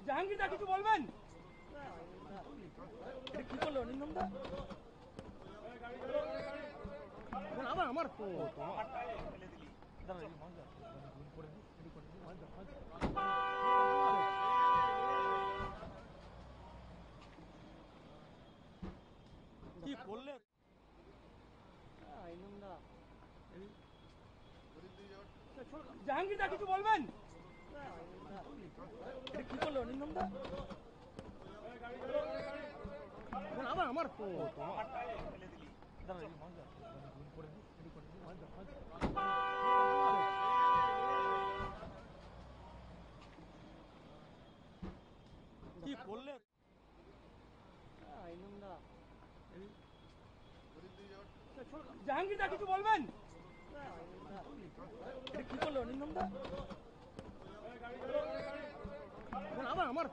জাহাঙ্গীর দা কিছু বলবেন? কি করলো নিন্দম দা? আবার আমার কি করলে জাহাঙ্গীর দা কিছু বলবেন? কি করলো নিন্দম দা? আবার আমার কি করলে জাহাঙ্গীর দা কিছু বলবেন? কি করলো নিন্দম দা? আবার আমার